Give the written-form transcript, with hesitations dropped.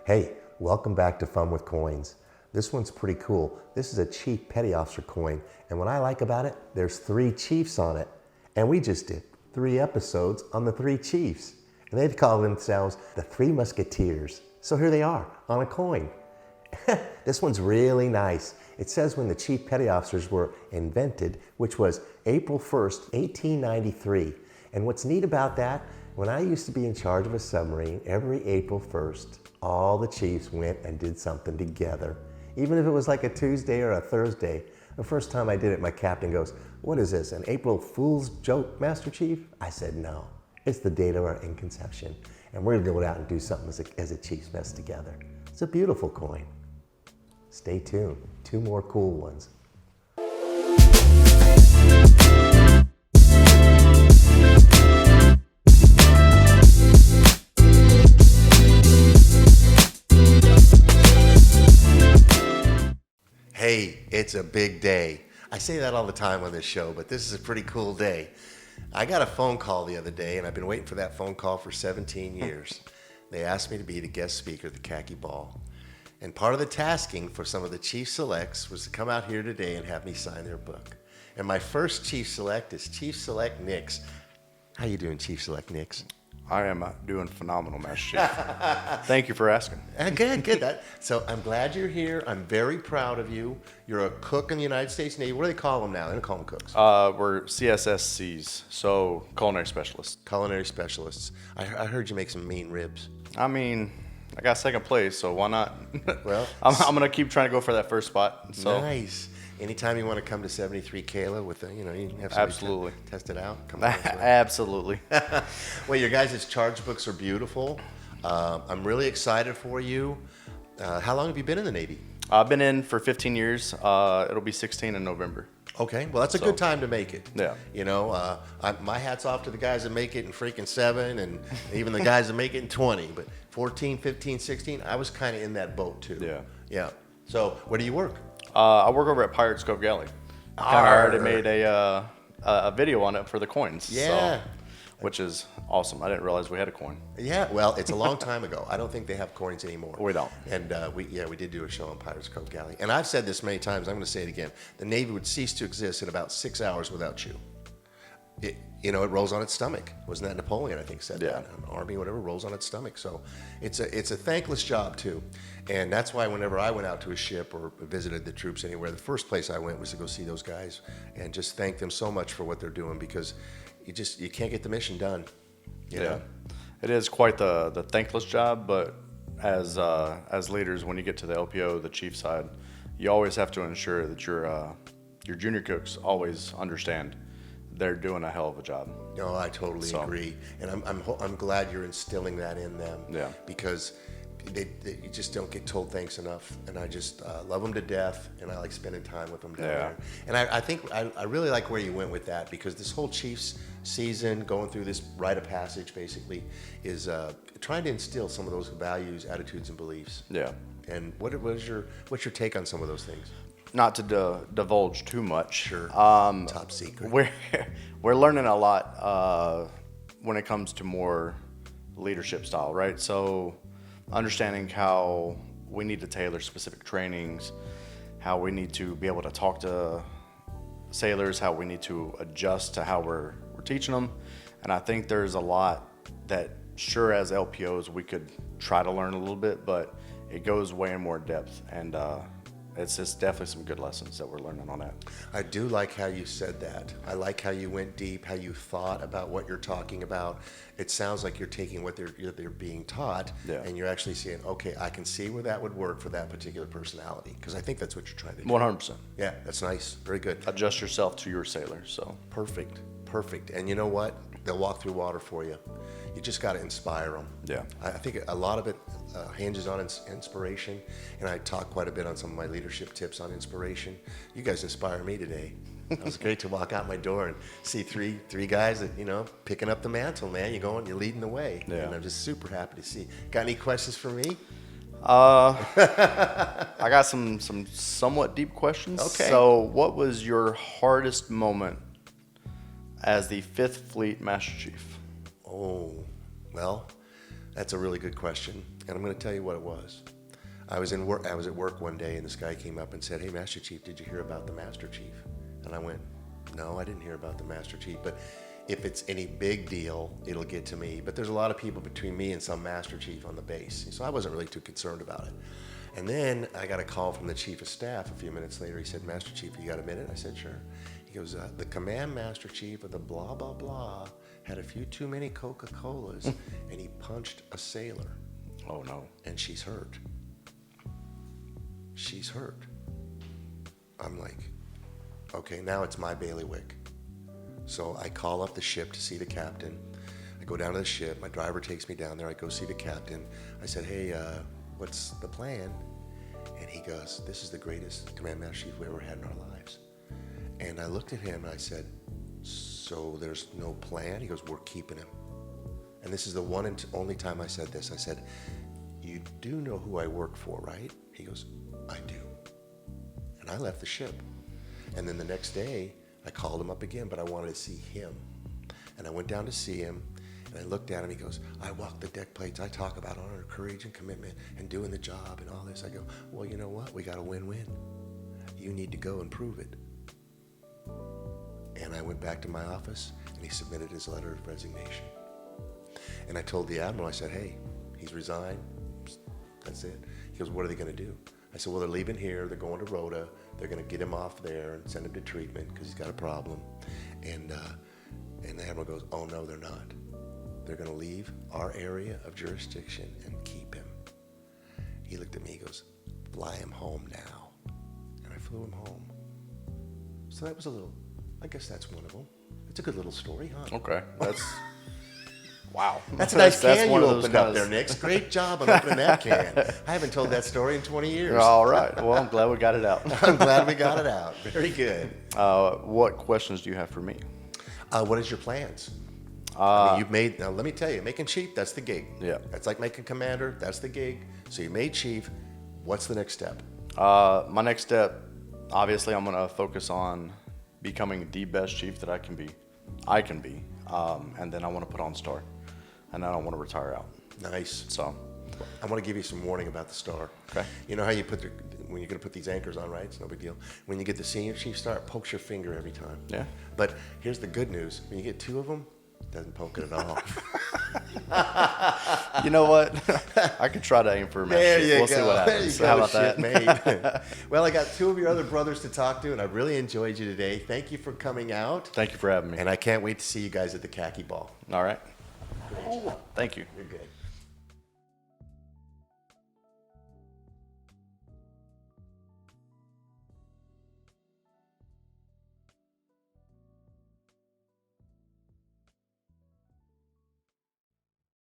Hey, welcome back to Fun with Coins. This one's pretty cool. This is a Chief Petty Officer coin, and what I like about it, there's 3 chiefs on it. And we just did 3 episodes on the 3 chiefs. And they'd call themselves the 3 Musketeers. So here they are, on a coin. This one's really nice. It says when the Chief Petty Officers were invented, which was April 1st, 1893. And what's neat about that, when I used to be in charge of a submarine, every April 1st, all the chiefs went and did something together. Even if it was like a Tuesday or a Thursday. The first time I did it, my captain goes, "What is this, an April Fool's joke, Master Chief?" I said, "No, it's the date of our inconception. And we're gonna go out and do something as a chief's mess together." It's a beautiful coin. Stay tuned, 2 more cool ones. Hey, it's a big day. I say that all the time on this show, but this is a pretty cool day. I got a phone call the other day, and I've been waiting for that phone call for 17 years. They asked me to be the guest speaker at the Khaki Ball. And part of the tasking for some of the Chief Selects was to come out here today and have me sign their book. And my first Chief Select is Chief Select Nix. How you doing, Chief Select Nix? I am doing phenomenal, Master Chief. Thank you for asking. Good. So I'm glad you're here. I'm very proud of you. You're a cook in the United States Navy. What do they call them now? They don't call them cooks. We're CSSCs, so culinary specialists. Culinary specialists. I heard you make some mean ribs. I mean, I got second place, so why not? Well, I'm going to keep trying to go for that first spot. So. Nice. Anytime you want to come to 73 Kayla with you have somebody Absolutely. Test it out. Come on. Absolutely. Well, your guys' charge books are beautiful. I'm really excited for you. How long have you been in the Navy? I've been in for 15 years. It'll be 16 in November. Okay, well, that's a good time to make it. Yeah. My hat's off to the guys that make it in freaking 7 and even the guys that make it in 20. But 14, 15, 16, I was kind of in that boat too. Yeah. So where do you work? I work over at Pirates Cove Galley. I already made a video on it for the coins. Yeah. Which is awesome. I didn't realize we had a coin. Yeah, well, it's a long time ago. I don't think they have coins anymore. We don't. And we did do a show on Pirates Cove Galley. And I've said this many times. I'm going to say it again. The Navy would cease to exist in about 6 hours without you. It rolls on its stomach. Wasn't that Napoleon, I think, said that? An army, whatever, rolls on its stomach. So it's a thankless job, too. And that's why whenever I went out to a ship or visited the troops anywhere, the first place I went was to go see those guys and just thank them so much for what they're doing, because you can't get the mission done. You know? It is quite the thankless job, but as leaders, when you get to the LPO, the chief side, you always have to ensure that your junior cooks always understand they're doing a hell of a job. No, I totally agree, and I'm glad you're instilling that in them. Yeah. Because you just don't get told thanks enough, and I just love them to death, and I like spending time with them down there. And I think I really like where you went with that, because this whole Chiefs season, going through this rite of passage, basically, is trying to instill some of those values, attitudes, and beliefs. Yeah. And what's your take on some of those things? Not to divulge too much. Sure. Top secret. We're learning a lot when it comes to more leadership style, right? So understanding how we need to tailor specific trainings, how we need to be able to talk to sailors, how we need to adjust to how we're teaching them. And I think there's a lot that, sure, as LPOs, we could try to learn a little bit, but it goes way in more depth. And it's just definitely some good lessons that we're learning on that. I do like how you said that. I like how you went deep, how you thought about what you're talking about. It sounds like you're taking what they're being taught, and you're actually saying, okay, I can see where that would work for that particular personality, because I think that's what you're trying to do. 100%. Yeah, that's nice. Very good. Adjust yourself to your sailor. So perfect. And you know what? They'll walk through water for you. You just got to inspire them. Yeah. I think a lot of it hinges on inspiration, and I talk quite a bit on some of my leadership tips on inspiration. You guys inspire me today. It was great to walk out my door and see three guys that, picking up the mantle, man. You're leading the way. Yeah. And I'm just super happy to see. Got any questions for me? I got some somewhat deep questions. Okay. So what was your hardest moment as the 5th Fleet Master Chief? Oh, well, That's a really good question, and I'm going to tell you what it was. I was at work one day, and this guy came up and said, "Hey, Master Chief, did you hear about the Master Chief?" And I went, "No, I didn't hear about the Master Chief, but if it's any big deal, it'll get to me. But there's a lot of people between me and some Master Chief on the base, so I wasn't really too concerned about it." And then I got a call from the Chief of Staff a few minutes later. He said, "Master Chief, you got a minute?" I said, "Sure." He goes, "The Command Master Chief of the blah, blah, blah had a few too many Coca-Colas, and he punched a sailor. Oh, no. And she's hurt. She's hurt." I'm like, okay, now it's my bailiwick. So I call up the ship to see the captain. I go down to the ship. My driver takes me down there. I go see the captain. I said, "Hey, what's the plan?" And he goes, "This is the greatest Command Master Chief we ever had in our lives." And I looked at him and I said, "So there's no plan?" He goes, "We're keeping him." And this is the one and only time I said this. I said, "You do know who I work for, right?" He goes, "I do." And I left the ship. And then the next day, I called him up again, but I wanted to see him. And I went down to see him, and I looked at him. He goes, "I walk the deck plates. I talk about honor, courage, and commitment, and doing the job, and all this." I go, "Well, you know what? We got a win-win. You need to go and prove it." And I went back to my office, and he submitted his letter of resignation. And I told the Admiral, I said, "Hey, he's resigned. That's it." He goes, "What are they going to do?" I said, "Well, they're leaving here. They're going to Rhoda. They're going to get him off there and send him to treatment because he's got a problem." And the Admiral goes, "Oh, no, they're not. They're going to leave our area of jurisdiction and keep him." He looked at me. He goes, "Fly him home now." And I flew him home. So that was I guess that's one of them. It's a good little story, huh? Okay. That's, wow. That's a nice can one you of those opened up kinda- there, Nick. Great job on opening that can. I haven't told that story in 20 years. All right. Well, I'm glad we got it out. I'm glad we got it out. Very good. What questions do you have for me? What is your plans? I mean, you've made, now let me tell you, making chief, that's the gig. Yeah. That's like making commander, that's the gig. So you made chief. What's the next step? My next step, obviously, I'm going to focus on becoming the best chief that I can be. And then I want to put on star. And then I want to retire out. Nice. So I want to give you some warning about the star. Okay. You know how you when you're going to put these anchors on, right? It's no big deal. When you get the senior chief star, it pokes your finger every time. Yeah. But here's the good news. When you get two of them, it doesn't poke it at all. you know what? I could try to aim for a match. There you We'll go. see what happens. There you go, How about that? shipmate. Well, I got two of your other brothers to talk to, and I really enjoyed you today. Thank you for coming out. Thank you for having me. And I can't wait to see you guys at the Khaki Ball. All right. Thank you. You're good.